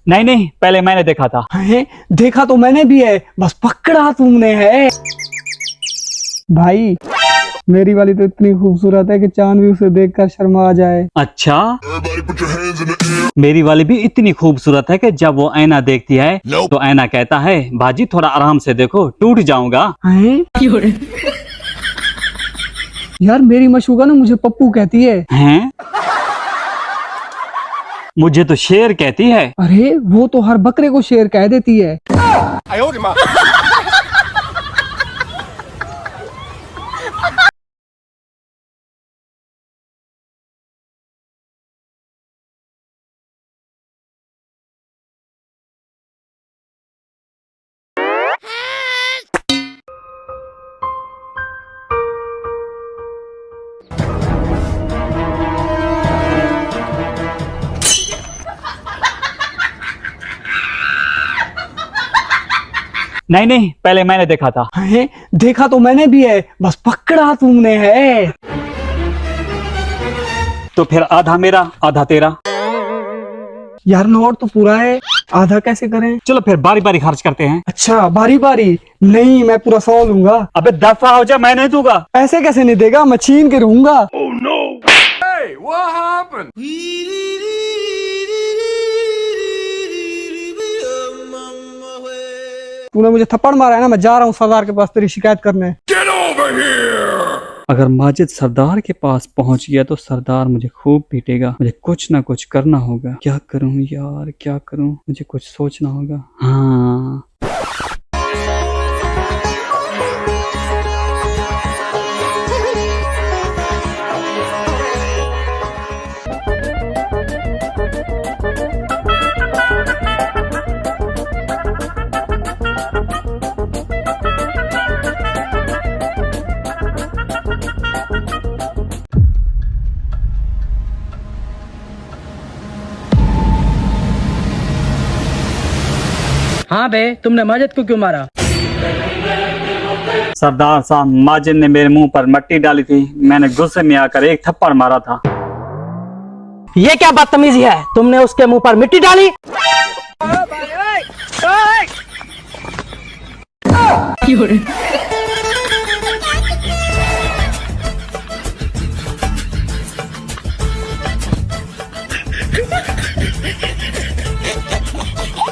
नहीं नहीं, पहले मैंने देखा था। है? देखा तो मैंने भी है, बस पकड़ा तुमने है। भाई मेरी वाली तो इतनी खूबसूरत है कि चांद भी उसे देखकर शर्मा जाए। अच्छा, मेरी वाली भी इतनी खूबसूरत है कि जब वो ऐना देखती है तो ऐना कहता है बाजी थोड़ा आराम से देखो, टूट जाऊंगा। हैं? यार मेरी मशूका ना मुझे पप्पू कहती है। हैं? मुझे तो शेर कहती है। अरे वो तो हर बकरे को शेर कह देती है। नहीं नहीं, पहले मैंने देखा था। हैं? देखा तो मैंने भी है, बस पकड़ा तुमने है। तो फिर आधा मेरा आधा तेरा। यार नोट तो पूरा है, आधा कैसे करें? चलो फिर बारी बारी खर्च करते हैं। अच्छा बारी बारी? नहीं मैं पूरा 100 लूंगा। अबे दफा हो जा, मैं नहीं दूंगा। ऐसे कैसे नहीं देगा, मैं छीन के रहूंगा। तूने मुझे थप्पड़ मारा है ना, मैं जा रहा हूँ सरदार के पास तेरी शिकायत करने। अगर माजिद सरदार के पास पहुंच गया तो सरदार मुझे खूब पीटेगा। मुझे कुछ ना कुछ करना होगा। क्या करूं यार, क्या करूं? मुझे कुछ सोचना होगा। हाँ, हाँ बे, तुमने माजिद को क्यों मारा? सरदार साहब, माजिद ने मेरे मुंह पर मिट्टी डाली थी, मैंने गुस्से में आकर एक थप्पड़ मारा था। ये क्या बदतमीजी है, तुमने उसके मुंह पर मिट्टी डाली?